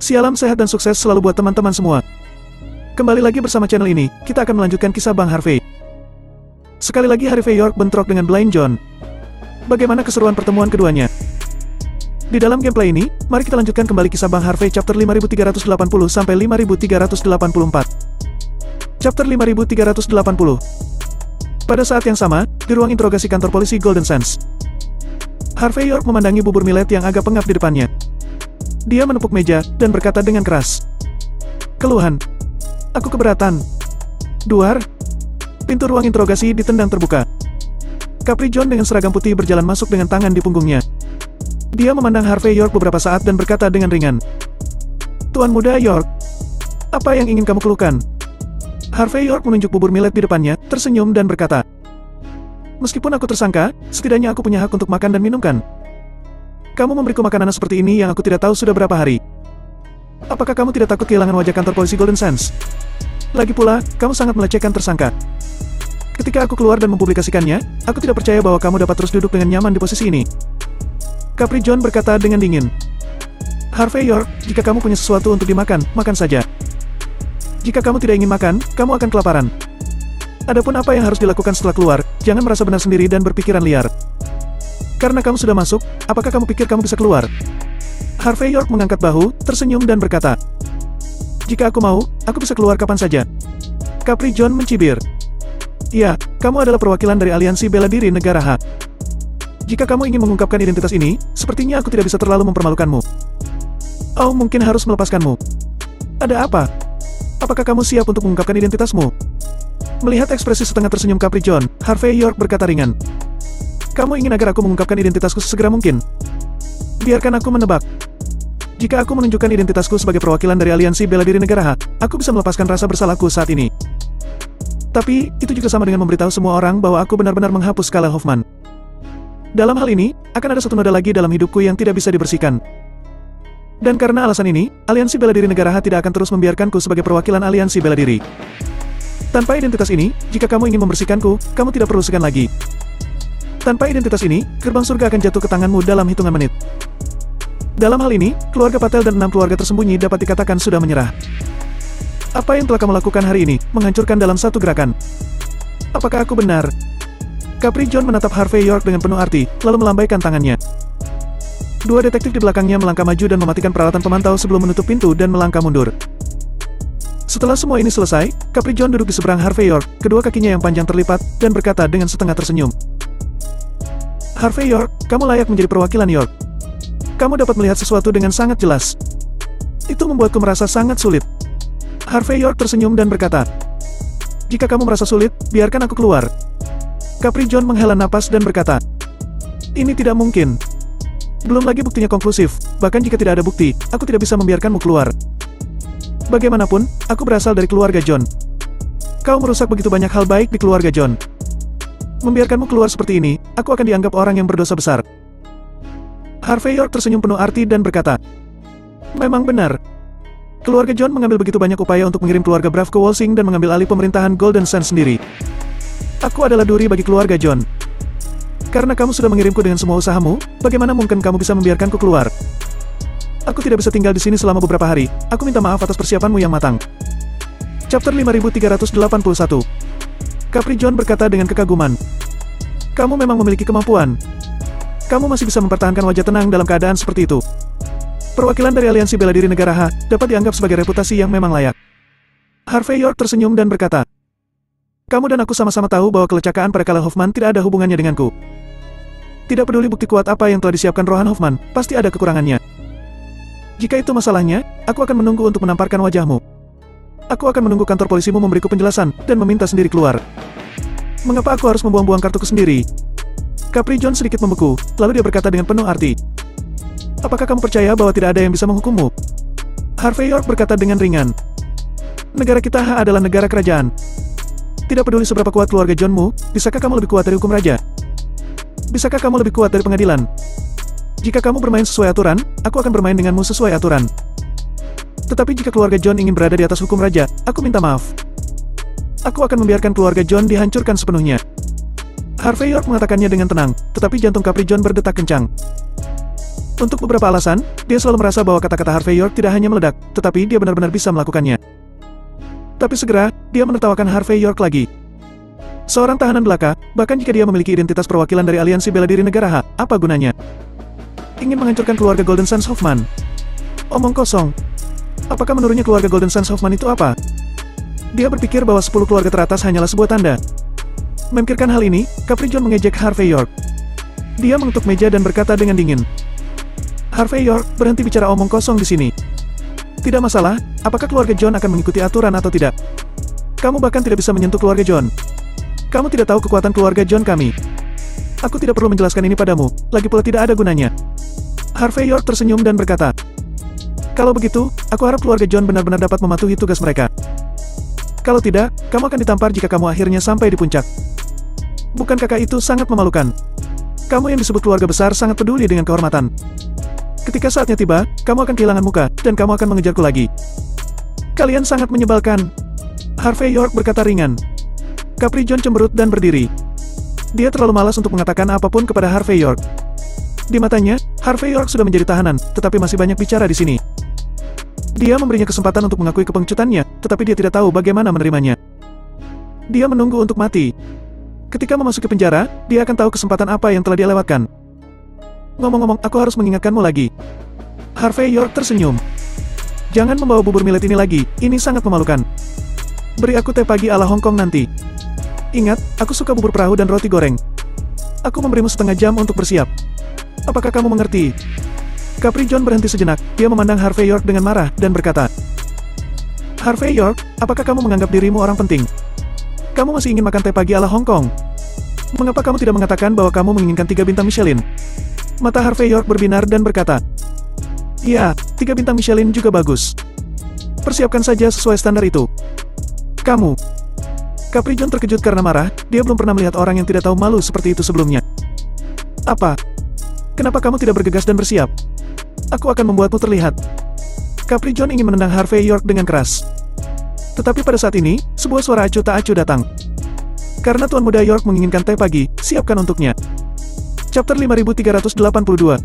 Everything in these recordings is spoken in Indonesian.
Salam sehat dan sukses selalu buat teman-teman semua. Kembali lagi bersama channel ini, kita akan melanjutkan kisah Bang Harvey. Sekali lagi Harvey York bentrok dengan Blind John. Bagaimana keseruan pertemuan keduanya? Di dalam gameplay ini, mari kita lanjutkan kembali kisah Bang Harvey chapter 5380 sampai 5384. Chapter 5380. Pada saat yang sama, di ruang interogasi kantor polisi Golden Sands, Harvey York memandangi bubur millet yang agak pengap di depannya. Dia menepuk meja, dan berkata dengan keras. Keluhan. Aku keberatan. Duar. Pintu ruang interogasi ditendang terbuka. Capri John dengan seragam putih berjalan masuk dengan tangan di punggungnya. Dia memandang Harvey York beberapa saat dan berkata dengan ringan. Tuan muda York. Apa yang ingin kamu keluhkan? Harvey York menunjuk bubur millet di depannya, tersenyum dan berkata. Meskipun aku tersangka, setidaknya aku punya hak untuk makan dan minum kan? Kamu memberiku makanan seperti ini yang aku tidak tahu sudah berapa hari. Apakah kamu tidak takut kehilangan wajah kantor polisi Golden Sands? Lagi pula, kamu sangat melecehkan tersangka. Ketika aku keluar dan mempublikasikannya, aku tidak percaya bahwa kamu dapat terus duduk dengan nyaman di posisi ini. Capri John berkata dengan dingin. Harvey York, jika kamu punya sesuatu untuk dimakan, makan saja. Jika kamu tidak ingin makan, kamu akan kelaparan. Adapun apa yang harus dilakukan setelah keluar, jangan merasa benar sendiri dan berpikiran liar. Karena kamu sudah masuk, apakah kamu pikir kamu bisa keluar? Harvey York mengangkat bahu, tersenyum dan berkata. Jika aku mau, aku bisa keluar kapan saja. Capri John mencibir. Ya, kamu adalah perwakilan dari aliansi bela diri negara H. Jika kamu ingin mengungkapkan identitas ini, sepertinya aku tidak bisa terlalu mempermalukanmu. Oh, mungkin harus melepaskanmu. Ada apa? Apakah kamu siap untuk mengungkapkan identitasmu? Melihat ekspresi setengah tersenyum Capri John, Harvey York berkata ringan. Kamu ingin agar aku mengungkapkan identitasku sesegera mungkin? Biarkan aku menebak. Jika aku menunjukkan identitasku sebagai perwakilan dari aliansi bela diri negara H, aku bisa melepaskan rasa bersalahku saat ini. Tapi, itu juga sama dengan memberitahu semua orang bahwa aku benar-benar menghapus Kala Hoffman. Dalam hal ini, akan ada satu noda lagi dalam hidupku yang tidak bisa dibersihkan. Dan karena alasan ini, aliansi bela diri negara H tidak akan terus membiarkanku sebagai perwakilan aliansi bela diri. Tanpa identitas ini, jika kamu ingin membersihkanku, kamu tidak perlu segan lagi. Tanpa identitas ini, gerbang surga akan jatuh ke tanganmu dalam hitungan menit. Dalam hal ini, keluarga Patel dan 6 keluarga tersembunyi dapat dikatakan sudah menyerah. Apa yang telah kamu lakukan hari ini, menghancurkan dalam satu gerakan. Apakah aku benar? Capri John menatap Harvey York dengan penuh arti, lalu melambaikan tangannya. Dua detektif di belakangnya melangkah maju dan mematikan peralatan pemantau sebelum menutup pintu dan melangkah mundur. Setelah semua ini selesai, Capri John duduk di seberang Harvey York, kedua kakinya yang panjang terlipat, dan berkata dengan setengah tersenyum. Harvey York, kamu layak menjadi perwakilan York. Kamu dapat melihat sesuatu dengan sangat jelas. Itu membuatku merasa sangat sulit. Harvey York tersenyum dan berkata, jika kamu merasa sulit, biarkan aku keluar. Capri John menghela napas dan berkata, ini tidak mungkin. Belum lagi buktinya konklusif, bahkan jika tidak ada bukti, aku tidak bisa membiarkanmu keluar. Bagaimanapun, aku berasal dari keluarga John. Kau merusak begitu banyak hal baik di keluarga John. Membiarkanmu keluar seperti ini, aku akan dianggap orang yang berdosa besar. Harvey York tersenyum penuh arti dan berkata, memang benar. Keluarga John mengambil begitu banyak upaya untuk mengirim keluarga Braff ke Walsing dan mengambil alih pemerintahan Golden Sands sendiri. Aku adalah duri bagi keluarga John. Karena kamu sudah mengirimku dengan semua usahamu, bagaimana mungkin kamu bisa membiarkanku keluar? Aku tidak bisa tinggal di sini selama beberapa hari, aku minta maaf atas persiapanmu yang matang. Chapter 5381. Capri John berkata dengan kekaguman. Kamu memang memiliki kemampuan. Kamu masih bisa mempertahankan wajah tenang dalam keadaan seperti itu. Perwakilan dari aliansi bela diri negara H dapat dianggap sebagai reputasi yang memang layak. Harvey York tersenyum dan berkata, kamu dan aku sama-sama tahu bahwa kelecekaan pada Kala Hoffman tidak ada hubungannya denganku. Tidak peduli bukti kuat apa yang telah disiapkan Rohan Hoffman, pasti ada kekurangannya. Jika itu masalahnya, aku akan menunggu untuk menamparkan wajahmu. Aku akan menunggu kantor polisimu memberiku penjelasan, dan meminta sendiri keluar. Mengapa aku harus membuang-buang kartuku sendiri? Capri John sedikit membeku, lalu dia berkata dengan penuh arti. Apakah kamu percaya bahwa tidak ada yang bisa menghukummu? Harvey York berkata dengan ringan. Negara kita H adalah negara kerajaan. Tidak peduli seberapa kuat keluarga Johnmu, bisakah kamu lebih kuat dari hukum raja? Bisakah kamu lebih kuat dari pengadilan? Jika kamu bermain sesuai aturan, aku akan bermain denganmu sesuai aturan. Tetapi jika keluarga John ingin berada di atas hukum raja, aku minta maaf. Aku akan membiarkan keluarga John dihancurkan sepenuhnya. Harvey York mengatakannya dengan tenang, tetapi jantung Capri John berdetak kencang. Untuk beberapa alasan, dia selalu merasa bahwa kata-kata Harvey York tidak hanya meledak, tetapi dia benar-benar bisa melakukannya. Tapi segera, dia menertawakan Harvey York lagi. Seorang tahanan belaka, bahkan jika dia memiliki identitas perwakilan dari aliansi bela diri negara H, apa gunanya? Ingin menghancurkan keluarga Golden Sons Hoffman. Omong kosong. Apakah menurutnya keluarga Golden Sons Hoffman itu apa? Dia berpikir bahwa 10 keluarga teratas hanyalah sebuah tanda. Memikirkan hal ini, Capri John mengejek Harvey York. Dia mengetuk meja dan berkata dengan dingin. Harvey York, berhenti bicara omong kosong di sini. Tidak masalah, apakah keluarga John akan mengikuti aturan atau tidak. Kamu bahkan tidak bisa menyentuh keluarga John. Kamu tidak tahu kekuatan keluarga John kami. Aku tidak perlu menjelaskan ini padamu, lagi pula tidak ada gunanya. Harvey York tersenyum dan berkata, kalau begitu, aku harap keluarga John benar-benar dapat mematuhi tugas mereka. Kalau tidak, kamu akan ditampar jika kamu akhirnya sampai di puncak. Bukankah itu sangat memalukan? Kamu yang disebut keluarga besar sangat peduli dengan kehormatan. Ketika saatnya tiba, kamu akan kehilangan muka, dan kamu akan mengejarku lagi. Kalian sangat menyebalkan. Harvey York berkata ringan. Capri John cemberut dan berdiri. Dia terlalu malas untuk mengatakan apapun kepada Harvey York. Di matanya, Harvey York sudah menjadi tahanan, tetapi masih banyak bicara di sini. Dia memberinya kesempatan untuk mengakui kepengcutannya, tetapi dia tidak tahu bagaimana menerimanya. Dia menunggu untuk mati. Ketika memasuki penjara, dia akan tahu kesempatan apa yang telah dia lewatkan. Ngomong-ngomong, aku harus mengingatkanmu lagi. Harvey York tersenyum. Jangan membawa bubur millet ini lagi, ini sangat memalukan. Beri aku teh pagi ala Hong Kong nanti. Ingat, aku suka bubur perahu dan roti goreng. Aku memberimu setengah jam untuk bersiap. Apakah kamu mengerti? Capri John berhenti sejenak, dia memandang Harvey York dengan marah, dan berkata, Harvey York, apakah kamu menganggap dirimu orang penting? Kamu masih ingin makan teh pagi ala Hong Kong? Mengapa kamu tidak mengatakan bahwa kamu menginginkan 3 bintang Michelin? Mata Harvey York berbinar dan berkata, ya, 3 bintang Michelin juga bagus. Persiapkan saja sesuai standar itu. Kamu. Capri John terkejut karena marah, dia belum pernah melihat orang yang tidak tahu malu seperti itu sebelumnya. Apa? Kenapa kamu tidak bergegas dan bersiap? Aku akan membuatmu terlihat. Capri John ingin menendang Harvey York dengan keras. Tetapi pada saat ini, sebuah suara acuh tak acuh datang. Karena Tuan Muda York menginginkan teh pagi, siapkan untuknya. Chapter 5382.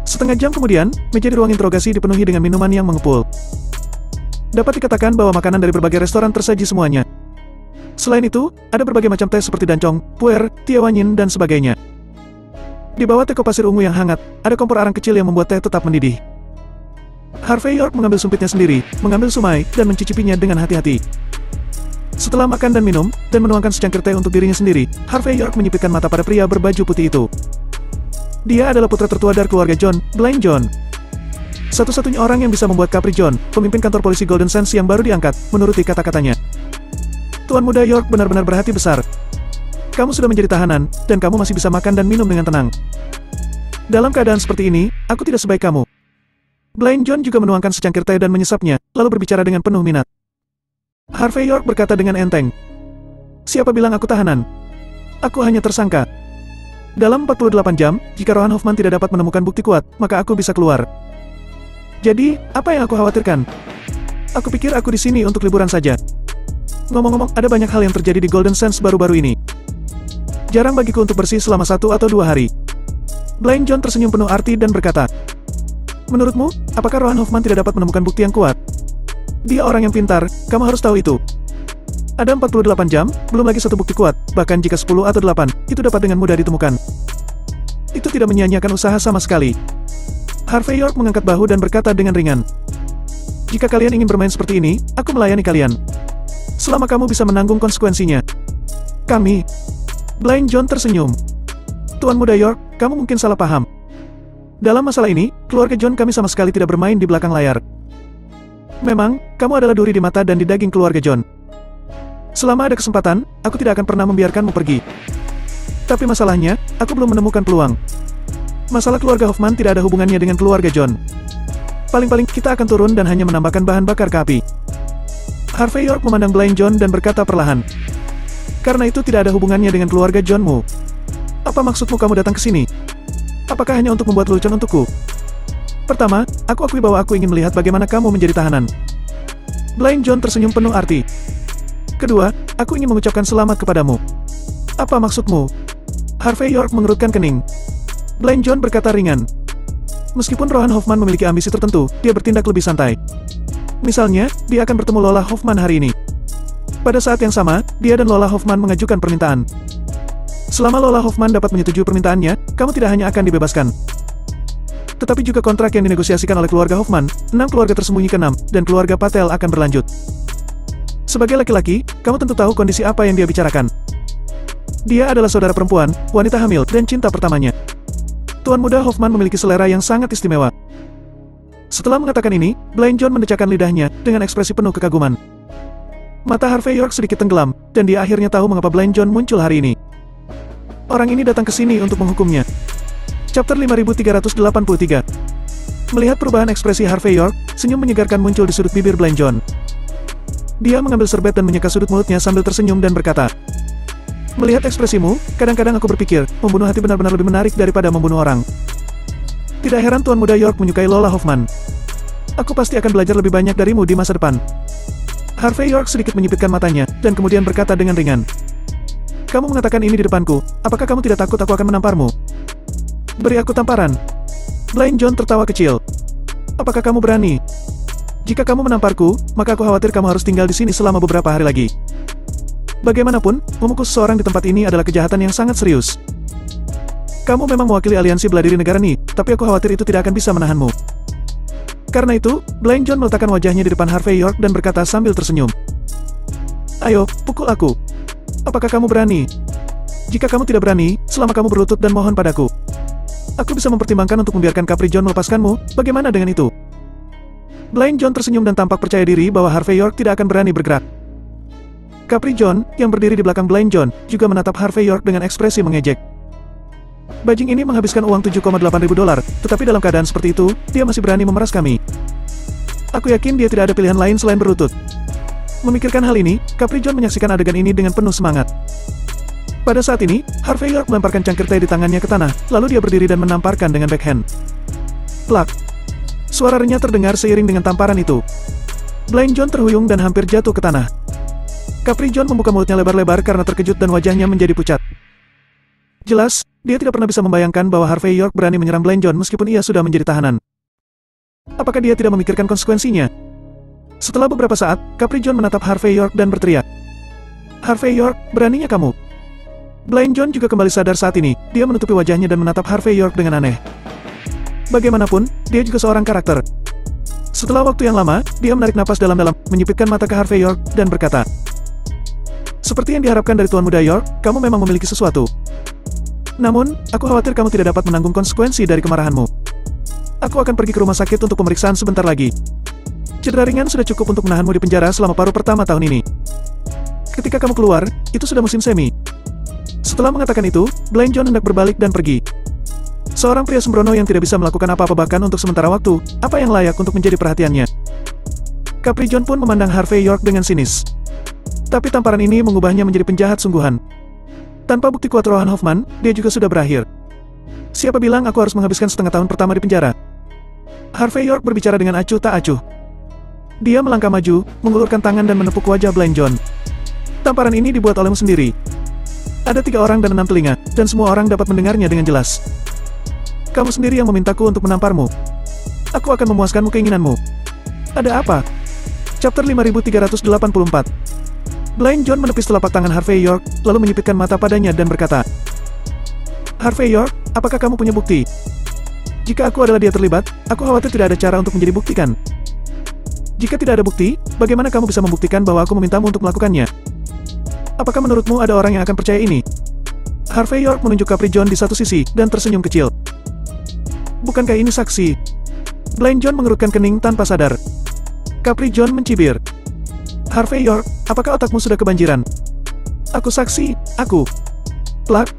Setengah jam kemudian, meja di ruang interogasi dipenuhi dengan minuman yang mengepul. Dapat dikatakan bahwa makanan dari berbagai restoran tersaji semuanya. Selain itu, ada berbagai macam teh seperti dancong, puer, tiawanyin, dan sebagainya. Di bawah teko pasir ungu yang hangat, ada kompor arang kecil yang membuat teh tetap mendidih. Harvey York mengambil sumpitnya sendiri, mengambil sumai, dan mencicipinya dengan hati-hati. Setelah makan dan minum, dan menuangkan secangkir teh untuk dirinya sendiri, Harvey York menyipitkan mata pada pria berbaju putih itu. Dia adalah putra tertua dari keluarga John, Blind John. Satu-satunya orang yang bisa membuat Capri John, pemimpin kantor polisi Golden Sands yang baru diangkat, menuruti kata-katanya. Tuan Muda York benar-benar berhati besar. Kamu sudah menjadi tahanan, dan kamu masih bisa makan dan minum dengan tenang. Dalam keadaan seperti ini, aku tidak sebaik kamu. Blind John juga menuangkan secangkir teh dan menyesapnya, lalu berbicara dengan penuh minat. Harvey York berkata dengan enteng. Siapa bilang aku tahanan? Aku hanya tersangka. Dalam 48 jam, jika Rohan Hoffman tidak dapat menemukan bukti kuat, maka aku bisa keluar. Jadi, apa yang aku khawatirkan? Aku pikir aku di sini untuk liburan saja. Ngomong-ngomong, ada banyak hal yang terjadi di Golden Sands baru-baru ini. Jarang bagiku untuk bersih selama 1 atau 2 hari. Blind John tersenyum penuh arti dan berkata, menurutmu, apakah Rohan Hoffman tidak dapat menemukan bukti yang kuat? Dia orang yang pintar, kamu harus tahu itu. Ada 48 jam, belum lagi 1 bukti kuat, bahkan jika 10 atau 8, itu dapat dengan mudah ditemukan. Itu tidak menyia-nyiakan usaha sama sekali. Harvey York mengangkat bahu dan berkata dengan ringan. Jika kalian ingin bermain seperti ini, aku melayani kalian. Selama kamu bisa menanggung konsekuensinya. Kami. Blind John tersenyum. Tuan Muda York, kamu mungkin salah paham. Dalam masalah ini, keluarga John kami sama sekali tidak bermain di belakang layar. Memang, kamu adalah duri di mata dan di daging keluarga John. Selama ada kesempatan, aku tidak akan pernah membiarkanmu pergi. Tapi masalahnya, aku belum menemukan peluang. Masalah keluarga Hoffman tidak ada hubungannya dengan keluarga John. Paling-paling kita akan turun dan hanya menambahkan bahan bakar ke api. Harvey York memandang Blind John dan berkata perlahan. Karena itu tidak ada hubungannya dengan keluarga Johnmu. Apa maksudmu kamu datang ke sini? Apakah hanya untuk membuat lelucon untukku? Pertama, aku akui bahwa aku ingin melihat bagaimana kamu menjadi tahanan. Blind John tersenyum penuh arti. Kedua, aku ingin mengucapkan selamat kepadamu. Apa maksudmu? Harvey York mengerutkan kening. Blind John berkata ringan. Meskipun Rohan Hoffman memiliki ambisi tertentu, dia bertindak lebih santai. Misalnya, dia akan bertemu Lola Hoffman hari ini. Pada saat yang sama, dia dan Lola Hoffman mengajukan permintaan. Selama Lola Hoffman dapat menyetujui permintaannya, kamu tidak hanya akan dibebaskan, tetapi juga kontrak yang dinegosiasikan oleh keluarga Hoffman, 6 keluarga tersembunyi ke-6, dan keluarga Patel akan berlanjut. Sebagai laki-laki, kamu tentu tahu kondisi apa yang dia bicarakan. Dia adalah saudara perempuan, wanita hamil, dan cinta pertamanya. Tuan muda Hoffman memiliki selera yang sangat istimewa. Setelah mengatakan ini, Blind John mendecakkan lidahnya, dengan ekspresi penuh kekaguman. Mata Harvey York sedikit tenggelam, dan dia akhirnya tahu mengapa Blind John muncul hari ini. Orang ini datang ke sini untuk menghukumnya. Chapter 5383. Melihat perubahan ekspresi Harvey York, senyum menyegarkan muncul di sudut bibir Blind John. Dia mengambil serbet dan menyeka sudut mulutnya sambil tersenyum dan berkata, "Melihat ekspresimu, kadang-kadang aku berpikir, membunuh hati benar-benar lebih menarik daripada membunuh orang." Tidak heran Tuan Muda York menyukai Lola Hoffman. Aku pasti akan belajar lebih banyak darimu di masa depan. Harvey York sedikit menyipitkan matanya, dan kemudian berkata dengan ringan, "Kamu mengatakan ini di depanku, apakah kamu tidak takut aku akan menamparmu? Beri aku tamparan." Blind John tertawa kecil. "Apakah kamu berani? Jika kamu menamparku, maka aku khawatir kamu harus tinggal di sini selama beberapa hari lagi. Bagaimanapun, memukul seseorang di tempat ini adalah kejahatan yang sangat serius. Kamu memang mewakili aliansi bela diri negara ini, tapi aku khawatir itu tidak akan bisa menahanmu." Karena itu, Blind John meletakkan wajahnya di depan Harvey York dan berkata sambil tersenyum, "Ayo, pukul aku. Apakah kamu berani? Jika kamu tidak berani, selama kamu berlutut dan mohon padaku, aku bisa mempertimbangkan untuk membiarkan Capri John melepaskanmu, bagaimana dengan itu?" Blind John tersenyum dan tampak percaya diri bahwa Harvey York tidak akan berani bergerak. Capri John, yang berdiri di belakang Blind John, juga menatap Harvey York dengan ekspresi mengejek. Bajing ini menghabiskan uang 7,8 ribu dolar, tetapi dalam keadaan seperti itu, dia masih berani memeras kami. Aku yakin dia tidak ada pilihan lain selain berlutut. Memikirkan hal ini, Capri John menyaksikan adegan ini dengan penuh semangat. Pada saat ini, Harvey York melemparkan cangkir teh di tangannya ke tanah, lalu dia berdiri dan menamparkan dengan backhand. Plak! Suara renyah terdengar seiring dengan tamparan itu. Blind John terhuyung dan hampir jatuh ke tanah. Capri John membuka mulutnya lebar-lebar karena terkejut dan wajahnya menjadi pucat. Jelas, dia tidak pernah bisa membayangkan bahwa Harvey York berani menyerang Blind John meskipun ia sudah menjadi tahanan. Apakah dia tidak memikirkan konsekuensinya? Setelah beberapa saat, Capri John menatap Harvey York dan berteriak, "Harvey York, beraninya kamu!" Blind John juga kembali sadar saat ini, dia menutupi wajahnya dan menatap Harvey York dengan aneh. Bagaimanapun, dia juga seorang karakter. Setelah waktu yang lama, dia menarik napas dalam-dalam, menyipitkan mata ke Harvey York, dan berkata, "Seperti yang diharapkan dari Tuan Muda York, kamu memang memiliki sesuatu. Namun, aku khawatir kamu tidak dapat menanggung konsekuensi dari kemarahanmu. Aku akan pergi ke rumah sakit untuk pemeriksaan sebentar lagi. Cedera ringan sudah cukup untuk menahanmu di penjara selama paruh pertama tahun ini. Ketika kamu keluar, itu sudah musim semi." Setelah mengatakan itu, Blind John hendak berbalik dan pergi. Seorang pria sembrono yang tidak bisa melakukan apa-apa bahkan untuk sementara waktu, apa yang layak untuk menjadi perhatiannya? Capri John pun memandang Harvey York dengan sinis. Tapi tamparan ini mengubahnya menjadi penjahat sungguhan. Tanpa bukti kuat Rohan Hoffman, dia juga sudah berakhir. Siapa bilang aku harus menghabiskan setengah tahun pertama di penjara? Harvey York berbicara dengan acuh tak acuh. Dia melangkah maju, mengulurkan tangan dan menepuk wajah Blind John. Tamparan ini dibuat olehmu sendiri. Ada 3 orang dan 6 telinga, dan semua orang dapat mendengarnya dengan jelas. Kamu sendiri yang memintaku untuk menamparmu. Aku akan memuaskanmu keinginanmu. Ada apa? Chapter 5384. Blind John menepis telapak tangan Harvey York, lalu menyipitkan mata padanya dan berkata, "Harvey York, apakah kamu punya bukti? Jika aku adalah dia terlibat, aku khawatir tidak ada cara untuk menjadi bukti kan? Jika tidak ada bukti, bagaimana kamu bisa membuktikan bahwa aku memintamu untuk melakukannya? Apakah menurutmu ada orang yang akan percaya ini?" Harvey York menunjuk Capri John di satu sisi, dan tersenyum kecil. "Bukankah ini saksi?" Blind John mengerutkan kening tanpa sadar. Capri John mencibir. "Harvey York, apakah otakmu sudah kebanjiran? Aku saksi, aku." Plak.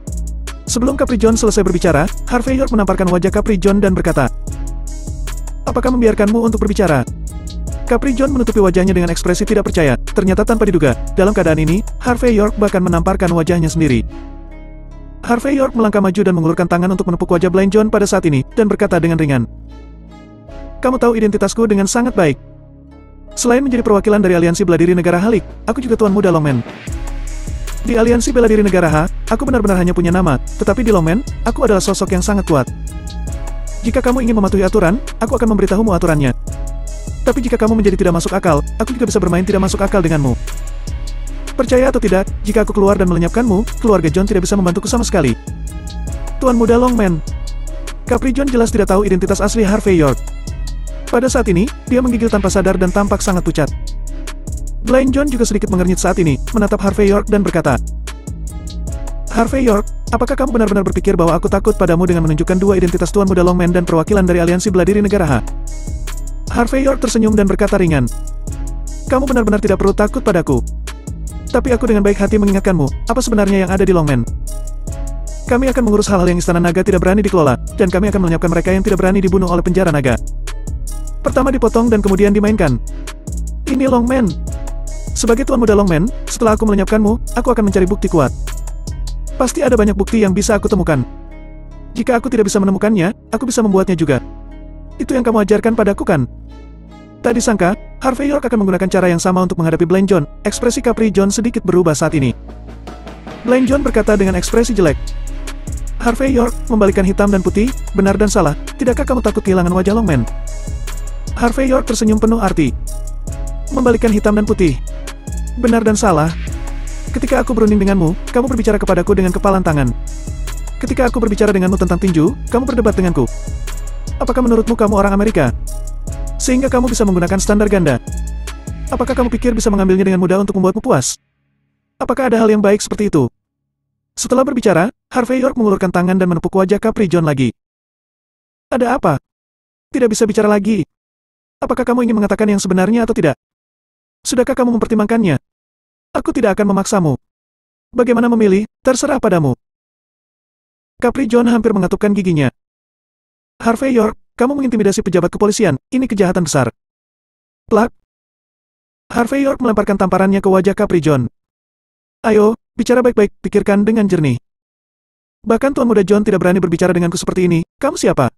Sebelum Capri John selesai berbicara, Harvey York menamparkan wajah Capri John dan berkata, "Apakah membiarkanmu untuk berbicara?" Capri John menutupi wajahnya dengan ekspresi tidak percaya, ternyata tanpa diduga. Dalam keadaan ini, Harvey York bahkan menamparkan wajahnya sendiri. Harvey York melangkah maju dan mengulurkan tangan untuk menepuk wajah Blind John pada saat ini, dan berkata dengan ringan, "Kamu tahu identitasku dengan sangat baik. Selain menjadi perwakilan dari aliansi bela diri negara Halik, aku juga Tuan Muda Longman. Di aliansi bela diri negara H, aku benar-benar hanya punya nama, tetapi di Longman, aku adalah sosok yang sangat kuat. Jika kamu ingin mematuhi aturan, aku akan memberitahumu aturannya. Tapi jika kamu menjadi tidak masuk akal, aku juga bisa bermain tidak masuk akal denganmu. Percaya atau tidak, jika aku keluar dan melenyapkanmu, keluarga John tidak bisa membantuku sama sekali. Tuan Muda Longman. Capri John jelas tidak tahu identitas asli Harvey York. Pada saat ini, dia menggigil tanpa sadar dan tampak sangat pucat. Blind John juga sedikit mengernyit saat ini, menatap Harvey York dan berkata, Harvey York, apakah kamu benar-benar berpikir bahwa aku takut padamu dengan menunjukkan dua identitas Tuan Muda Longman dan perwakilan dari aliansi bela diri negara H? Harvey York tersenyum dan berkata ringan, kamu benar-benar tidak perlu takut padaku. Tapi aku dengan baik hati mengingatkanmu, apa sebenarnya yang ada di Longman. Kami akan mengurus hal-hal yang Istana Naga tidak berani dikelola, dan kami akan melenyapkan mereka yang tidak berani dibunuh oleh penjara naga. Pertama dipotong dan kemudian dimainkan. Ini Longman. Sebagai Tuan Muda Longman, setelah aku melenyapkanmu, aku akan mencari bukti kuat. Pasti ada banyak bukti yang bisa aku temukan. Jika aku tidak bisa menemukannya, aku bisa membuatnya juga. Itu yang kamu ajarkan padaku kan? Tak disangka, Harvey York akan menggunakan cara yang sama untuk menghadapi Blind John. Ekspresi Capri John sedikit berubah saat ini. Blind John berkata dengan ekspresi jelek. Harvey York, membalikkan hitam dan putih, benar dan salah, tidakkah kamu takut kehilangan wajah Longman? Harvey York tersenyum penuh arti. Membalikkan hitam dan putih. Benar dan salah. Ketika aku berunding denganmu, kamu berbicara kepadaku dengan kepalan tangan. Ketika aku berbicara denganmu tentang tinju, kamu berdebat denganku. Apakah menurutmu kamu orang Amerika? Sehingga kamu bisa menggunakan standar ganda. Apakah kamu pikir bisa mengambilnya dengan mudah untuk membuatmu puas? Apakah ada hal yang baik seperti itu? Setelah berbicara, Harvey York mengulurkan tangan dan menepuk wajah Capri John lagi. Ada apa? Tidak bisa bicara lagi. Apakah kamu ingin mengatakan yang sebenarnya atau tidak? Sudahkah kamu mempertimbangkannya? Aku tidak akan memaksamu. Bagaimana memilih, terserah padamu. Capri John hampir mengatupkan giginya. Harvey York, kamu mengintimidasi pejabat kepolisian, ini kejahatan besar. Plak. Harvey York melemparkan tamparannya ke wajah Capri John. Ayo, bicara baik-baik, pikirkan dengan jernih. Bahkan Tuan Muda John tidak berani berbicara denganku seperti ini, kamu siapa?